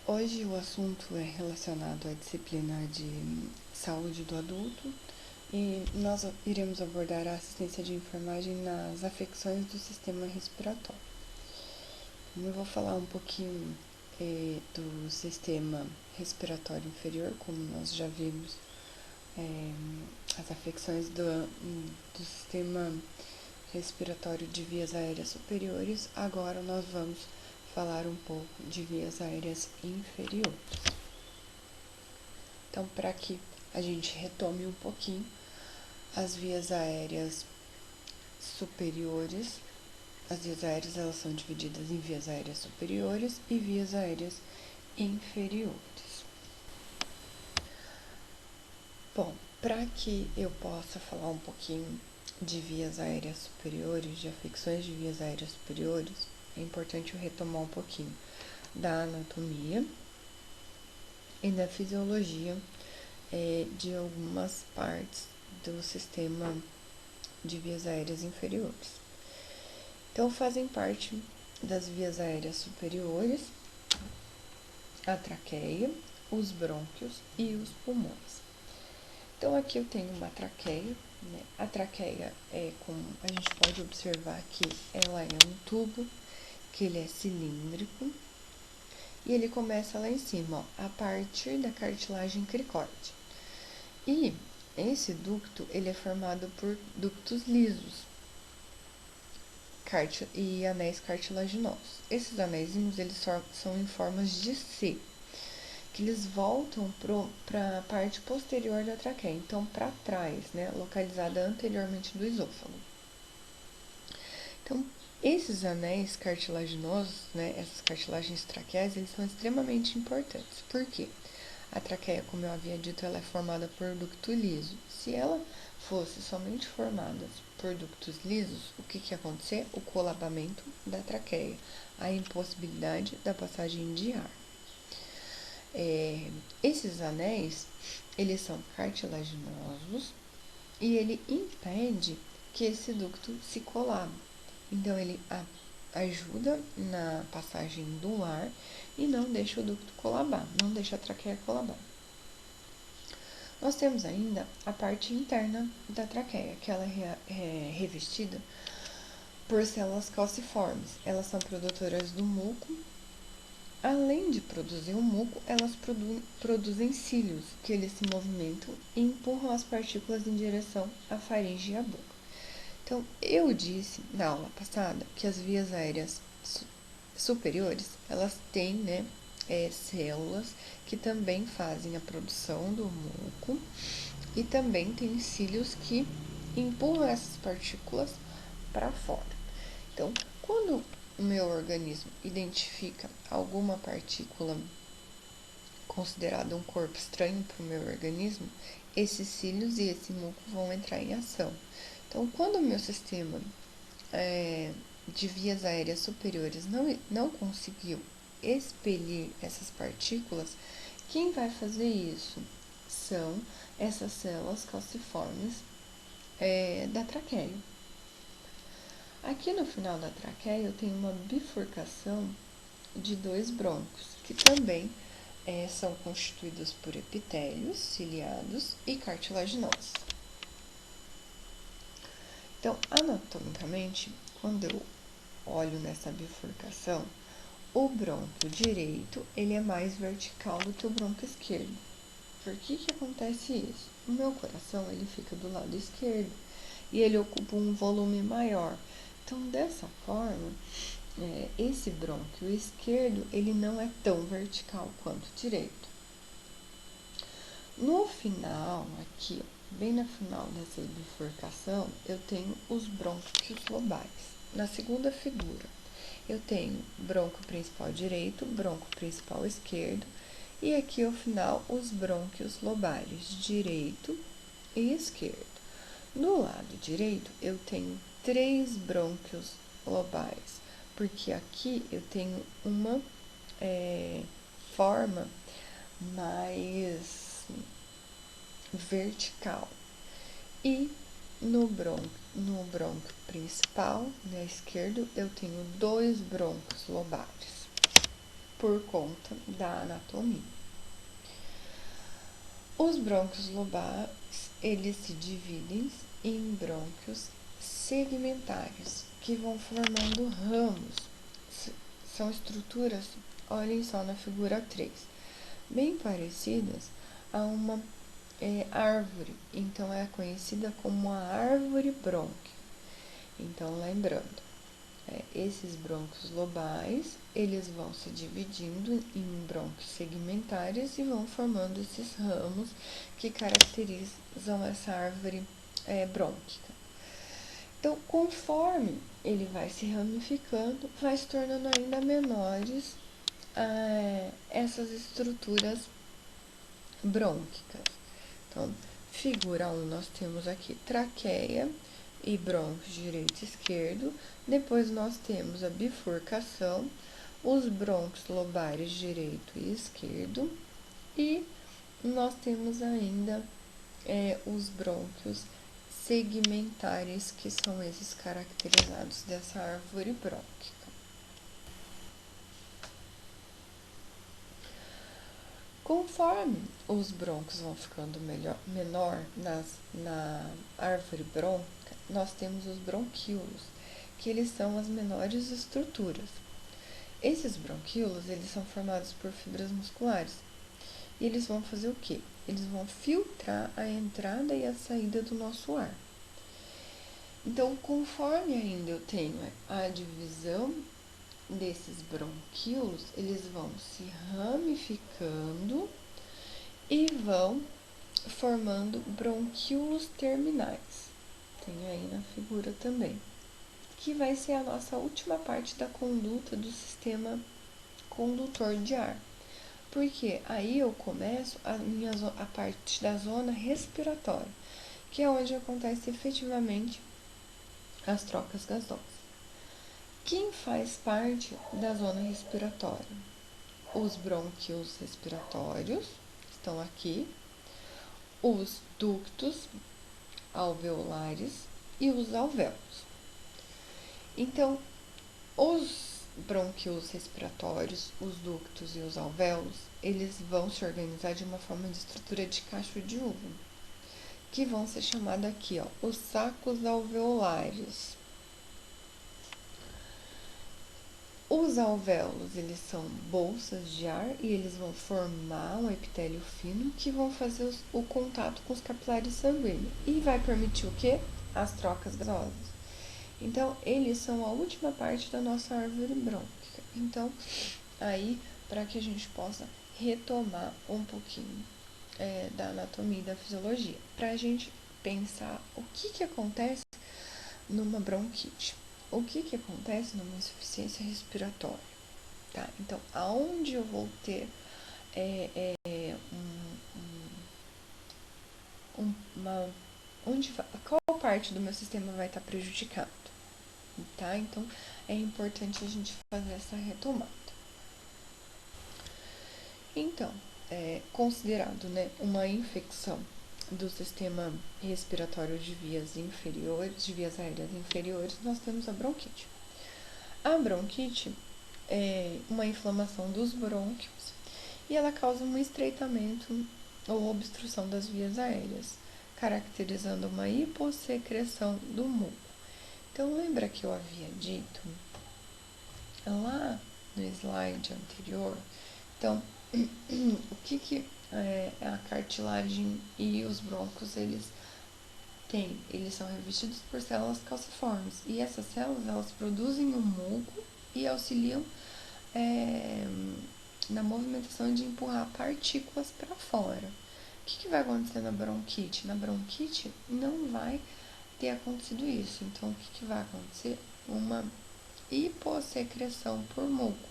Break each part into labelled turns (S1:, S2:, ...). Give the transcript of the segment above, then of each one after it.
S1: Hoje o assunto é relacionado à disciplina de saúde do adulto e nós iremos abordar a assistência de enfermagem nas afecções do sistema respiratório. Eu vou falar um pouquinho do sistema respiratório inferior, como nós já vimos, as afecções do sistema respiratório de vias aéreas superiores. Agora nós vamos falar um pouco de vias aéreas inferiores. Então, para que a gente retome um pouquinho, as vias aéreas superiores, as vias aéreas elas são divididas em vias aéreas superiores e vias aéreas inferiores. Bom, para que eu possa falar um pouquinho de vias aéreas superiores, de afecções de vias aéreas superiores, é importante eu retomar um pouquinho da anatomia e da fisiologia de algumas partes do sistema de vias aéreas inferiores. Então, fazem parte das vias aéreas superiores a traqueia, os brônquios e os pulmões. Então, aqui eu tenho uma traqueia, né? A traqueia como a gente pode observar que ela é um tubo, que ele é cilíndrico, e ele começa lá em cima, ó, a partir da cartilagem cricóide. E esse ducto, ele é formado por ductos lisos e anéis cartilaginosos. Esses anéisinhos, eles são em formas de C, que eles voltam para a parte posterior da traqueia, então para trás, né, localizada anteriormente do esôfago. Então, esses anéis cartilaginosos, né, essas cartilagens traqueais, eles são extremamente importantes. Por quê? A traqueia, como eu havia dito, ela é formada por ducto liso. Se ela fosse somente formada por ductos lisos, o que ia acontecer? O colabamento da traqueia, a impossibilidade da passagem de ar. Esses anéis, eles são cartilaginosos e ele impede que esse ducto se colabe. Então, ele ajuda na passagem do ar e não deixa o ducto colabar, não deixa a traqueia colabar. Nós temos ainda a parte interna da traqueia, que ela é revestida por células calciformes. Elas são produtoras do muco. Além de produzir o muco, elas produzem cílios, que eles se movimentam e empurram as partículas em direção à faringe e à boca. Então, eu disse na aula passada que as vias aéreas superiores, elas têm, né, células que também fazem a produção do muco e também tem cílios que empurram essas partículas para fora. Então, quando o meu organismo identifica alguma partícula considerada um corpo estranho para o meu organismo, esses cílios e esse muco vão entrar em ação. Então, quando o meu sistema de vias aéreas superiores não conseguiu expelir essas partículas, quem vai fazer isso são essas células calciformes da traqueia. Aqui no final da traqueia eu tenho uma bifurcação de dois brônquios, que também são constituídos por epitélios ciliados e cartilaginosos. Então, anatomicamente, quando eu olho nessa bifurcação, o brônquio direito ele é mais vertical do que o brônquio esquerdo. Por que acontece isso? O meu coração ele fica do lado esquerdo e ele ocupa um volume maior. Então, dessa forma, esse brônquio esquerdo ele não é tão vertical quanto o direito. No final, aqui, bem no final dessa bifurcação, eu tenho os brônquios lobais. Na segunda figura, eu tenho brônquio principal direito, brônquio principal esquerdo, e aqui ao final os brônquios lobários, direito e esquerdo. No lado direito, eu tenho 3 brônquios lobais, porque aqui eu tenho uma forma mais vertical. E no brônquio principal, na esquerda, eu tenho 2 brônquios lobários. por conta da anatomia. Os brônquios lobais, eles se dividem em brônquios segmentários, que vão formando ramos. São estruturas, olhem só na figura 3, bem parecidas a uma árvore. Então, é conhecida como a árvore brônquia. Então, lembrando, esses brônquios lobais, eles vão se dividindo em brônquios segmentares e vão formando esses ramos que caracterizam essa árvore brônquica. Então, conforme ele vai se ramificando, vai se tornando ainda menores essas estruturas brônquicas. Então, figura 1, nós temos aqui traqueia e brônquios direito e esquerdo. Depois nós temos a bifurcação, os brônquios lobares direito e esquerdo. E nós temos ainda os brônquios segmentares, que são esses caracterizados dessa árvore brônquica. Conforme os brônquios vão ficando menor na árvore brônquica, nós temos os bronquíolos, que eles são as menores estruturas. Esses bronquíolos, eles são formados por fibras musculares. E eles vão fazer o quê? Eles vão filtrar a entrada e a saída do nosso ar. Então, conforme ainda eu tenho a divisão desses bronquíolos, eles vão se ramificando e vão formando bronquíolos terminais. Tem aí na figura também. Que vai ser a nossa última parte da conduta do sistema condutor de ar. Porque aí eu começo a parte da zona respiratória, que é onde acontece efetivamente as trocas gasosas. Quem faz parte da zona respiratória? Os brônquios respiratórios estão aqui, os ductos alveolares e os alvéolos. Então, os brônquios respiratórios, os ductos e os alvéolos, eles vão se organizar de uma forma de estrutura de cacho de uva, que vão ser chamados aqui, os sacos alveolares. Os alvéolos, eles são bolsas de ar e eles vão formar um epitélio fino que vão fazer o contato com os capilares sanguíneos e vai permitir o quê? As trocas gasosas. Então, eles são a última parte da nossa árvore brônquica. Então, aí, para que a gente possa retomar um pouquinho da anatomia e da fisiologia, para a gente pensar o que acontece numa bronquite. O que acontece numa insuficiência respiratória? Tá? Então, aonde eu vou ter qual parte do meu sistema vai estar prejudicado? Tá? Então, é importante a gente fazer essa retomada. Então, considerado, uma infecção do sistema respiratório de vias inferiores, de vias aéreas inferiores, nós temos a bronquite. A bronquite é uma inflamação dos brônquios e ela causa um estreitamento ou obstrução das vias aéreas, caracterizando uma hipossecreção do muco. Então, lembra que eu havia dito lá no slide anterior? Então, o que a cartilagem e os brônquios, eles têm? Eles são revestidos por células calciformes. E essas células, elas produzem um muco e auxiliam na movimentação de empurrar partículas para fora. O que vai acontecer na bronquite? Na bronquite não vai ter acontecido isso. Então, o que vai acontecer? Uma hipossecreção por muco.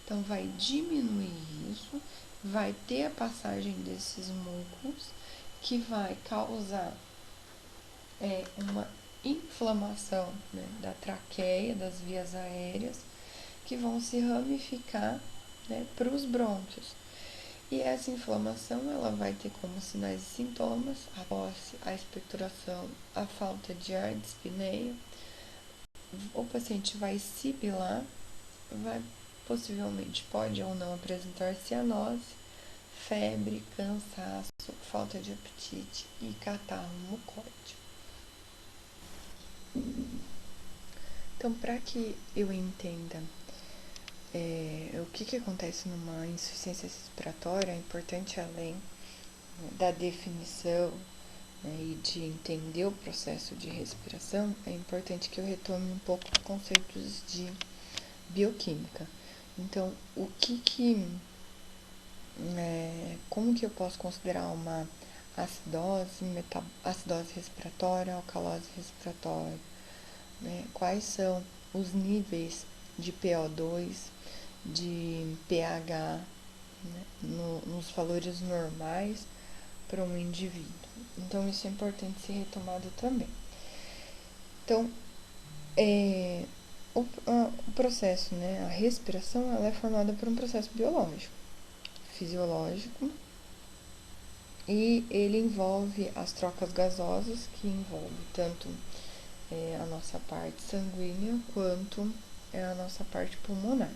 S1: Então, vai diminuir isso, vai ter a passagem desses mucos, que vai causar uma inflamação da traqueia, das vias aéreas, que vão se ramificar para os brônquios. E essa inflamação, ela vai ter como sinais e sintomas a tosse, a expectoração, a falta de ar, dispneia. O paciente vai sibilar, vai possivelmente pode ou não apresentar cianose, febre, cansaço, falta de apetite e catarro mucoide. Então, para que eu entenda o que acontece numa insuficiência respiratória, é importante, além da definição, né, e de entender o processo de respiração, é importante que eu retome um pouco os conceitos de bioquímica. Então, como que eu posso considerar uma acidose respiratória, alcalose respiratória, né? Quais são os níveis de PO2, de pH, né, nos valores normais para um indivíduo. Então, isso é importante ser retomado também. Então, o processo, né, a respiração, ela é formada por um processo biológico, fisiológico, e ele envolve as trocas gasosas, que envolve tanto a nossa parte sanguínea quanto a nossa parte pulmonar.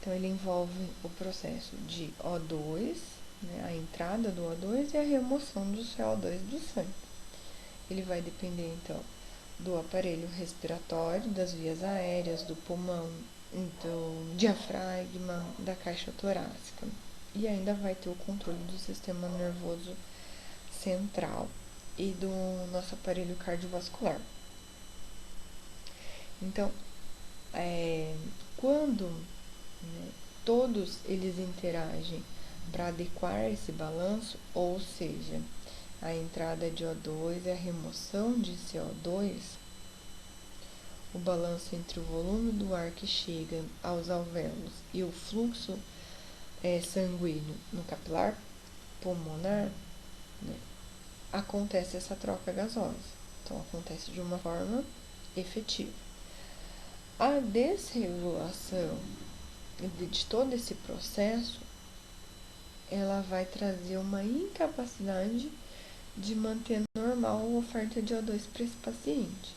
S1: Então, ele envolve o processo de O2, né, a entrada do O2 e a remoção do CO2 do sangue. Ele vai depender, então, do aparelho respiratório, das vias aéreas, do pulmão, do diafragma, da caixa torácica. E ainda vai ter o controle do sistema nervoso central e do nosso aparelho cardiovascular. Então, quando, né, todos eles interagem para adequar esse balanço, ou seja, a entrada de O2 e a remoção de CO2, o balanço entre o volume do ar que chega aos alvéolos e o fluxo sanguíneo no capilar pulmonar, né, acontece essa troca gasosa. Então, acontece de uma forma efetiva. A desregulação de todo esse processo, ela vai trazer uma incapacidade de manter normal a oferta de O2 para esse paciente.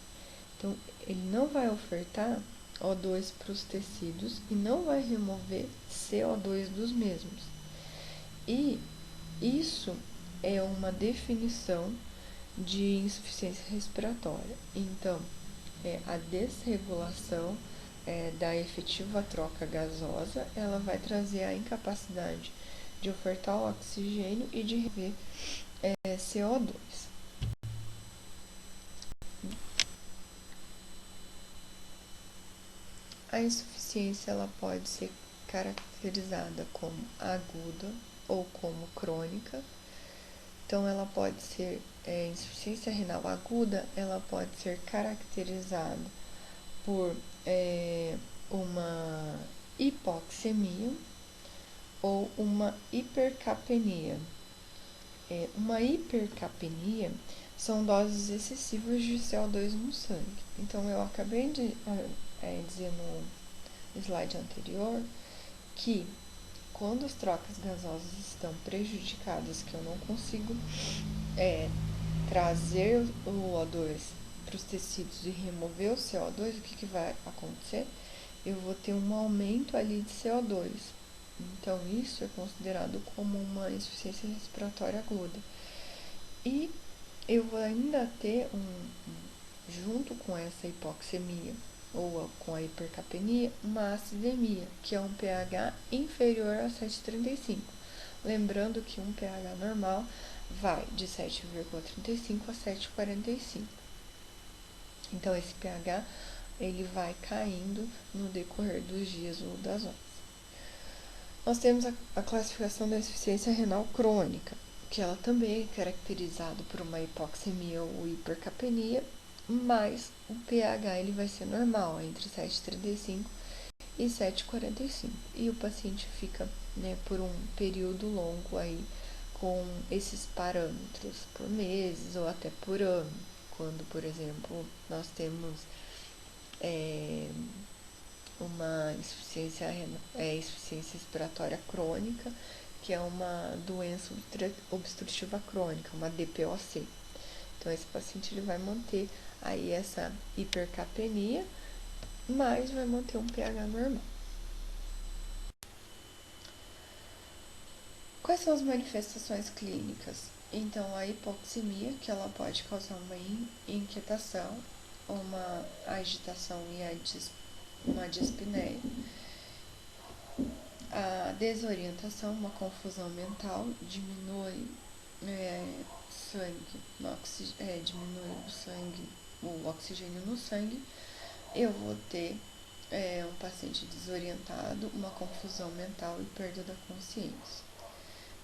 S1: Então, ele não vai ofertar O2 para os tecidos e não vai remover CO2 dos mesmos. E isso é uma definição de insuficiência respiratória. Então, a desregulação da efetiva troca gasosa, ela vai trazer a incapacidade de ofertar o oxigênio e de remover CO2. A insuficiência ela pode ser caracterizada como aguda ou como crônica. Então, ela pode ser insuficiência renal aguda, ela pode ser caracterizada por uma hipoxemia ou uma hipercapnia. Uma hipercapnia são doses excessivas de CO2 no sangue. Então, eu acabei de dizer no slide anterior que quando as trocas gasosas estão prejudicadas, que eu não consigo trazer o O2 para os tecidos e remover o CO2, o que vai acontecer? Eu vou ter um aumento ali de CO2. Então, isso é considerado como uma insuficiência respiratória aguda. E eu vou ainda ter, junto com essa hipoxemia ou com a hipercapnia, uma acidemia, que é um pH inferior a 7,35. Lembrando que um pH normal vai de 7,35 a 7,45. Então, esse pH ele vai caindo no decorrer dos dias ou das horas. Nós temos a classificação da insuficiência renal crônica, que ela também é caracterizada por uma hipoxemia ou hipercapnia, mas o pH ele vai ser normal, entre 7,35 e 7,45. E o paciente fica, né, por um período longo aí com esses parâmetros, por meses ou até por ano. Quando, por exemplo, nós temos uma insuficiência respiratória crônica, que é uma doença obstrutiva crônica, uma DPOC. Então, esse paciente ele vai manter aí essa hipercapnia, mas vai manter um pH normal. Quais são as manifestações clínicas? Então, a hipoxemia, que ela pode causar uma inquietação, uma agitação e uma dispneia. A desorientação, uma confusão mental, diminui sangue, diminui o oxigênio no sangue. Eu vou ter um paciente desorientado, uma confusão mental e perda da consciência.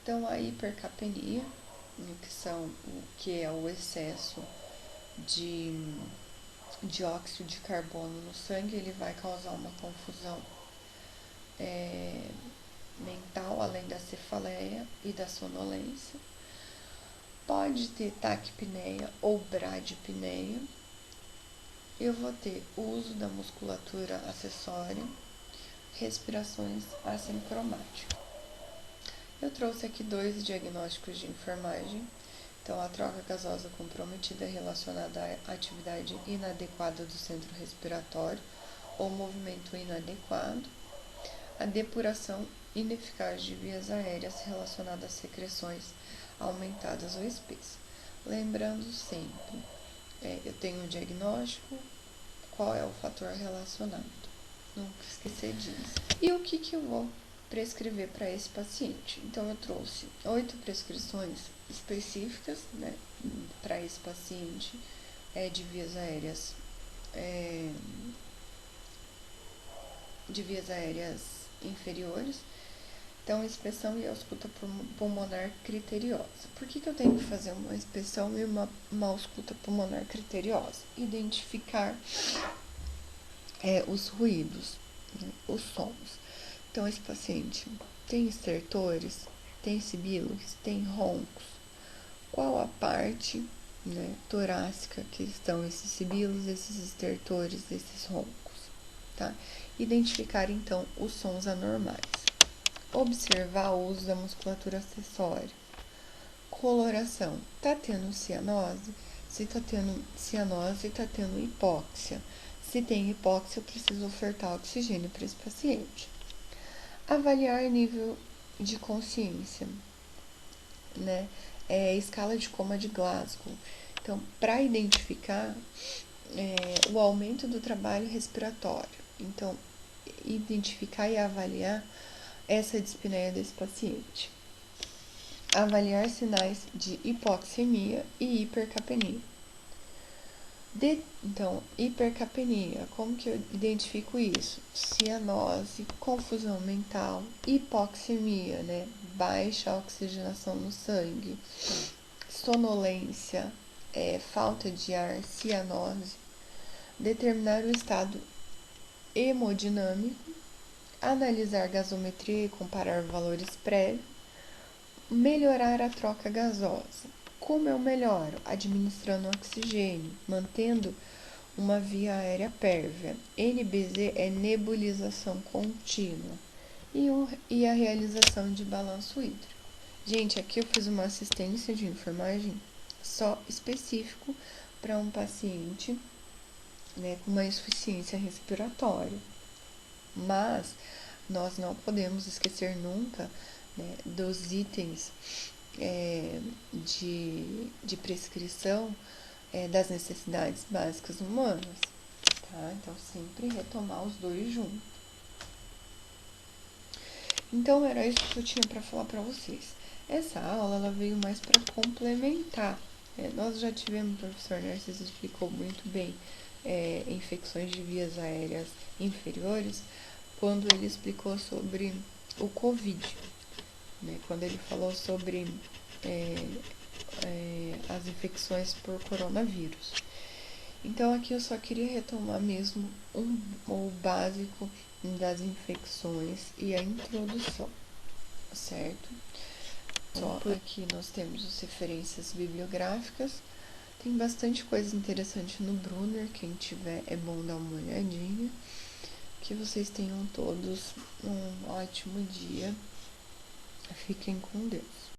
S1: Então, a hipercapnia, que é o excesso de dióxido de carbono no sangue, ele vai causar uma confusão mental, além da cefaleia e da sonolência. Pode ter taquipneia ou bradipneia. Eu vou ter o uso da musculatura acessória, respirações assincromáticas. Eu trouxe aqui 2 diagnósticos de enfermagem. Então, a troca gasosa comprometida relacionada à atividade inadequada do centro respiratório ou movimento inadequado. A depuração ineficaz de vias aéreas relacionada a secreções aumentadas ou espessas. Lembrando sempre, eu tenho um diagnóstico, qual é o fator relacionado. Nunca esquecer disso. E o que eu vou prescrever para esse paciente? Então, eu trouxe 8 prescrições específicas, né, para esse paciente de vias aéreas inferiores. Então, inspeção e ausculta pulmonar criteriosa. Por que eu tenho que fazer uma inspeção e uma ausculta pulmonar criteriosa? Identificar os ruídos, né, os sons. Então, esse paciente tem estertores, tem sibilos, tem roncos. Qual a parte, né, torácica que estão esses sibilos, esses estertores, esses roncos, tá? Identificar, então, os sons anormais. Observar o uso da musculatura acessória. Coloração. Tá tendo cianose? Se tá tendo cianose, tá tendo hipóxia. Se tem hipóxia, eu preciso ofertar oxigênio para esse paciente. Avaliar nível de consciência, né? Escala de coma de Glasgow. Então, para identificar o aumento do trabalho respiratório. Então, identificar e avaliar essa dispneia desse paciente. Avaliar sinais de hipoxemia e hipercapnia. Então, hipercapnia, como que eu identifico isso? Cianose, confusão mental, hipoxemia, né? Baixa oxigenação no sangue, sonolência, falta de ar, cianose. Determinar o estado hemodinâmico, analisar gasometria e comparar valores prévios, melhorar a troca gasosa. Como eu melhoro? Administrando oxigênio, mantendo uma via aérea pérvia. NBZ é nebulização contínua. E a realização de balanço hídrico. Gente, aqui eu fiz uma assistência de enfermagem só específico para um paciente, né, com uma insuficiência respiratória. Mas nós não podemos esquecer nunca, né, dos itens de prescrição das necessidades básicas humanas, tá? Então, sempre retomar os 2 juntos. Então, era isso que eu tinha para falar para vocês. Essa aula, ela veio mais para complementar. Nós já tivemos, o professor Narciso explicou muito bem infecções de vias aéreas inferiores, quando ele explicou sobre o Covid, né? Quando ele falou sobre as infecções por coronavírus. Então, aqui eu só queria retomar mesmo o básico das infecções e a introdução, certo? Só aqui nós temos as referências bibliográficas. Tem bastante coisa interessante no Brunner, quem tiver é bom dar uma olhadinha. Que vocês tenham todos um ótimo dia. Fiquem com Deus.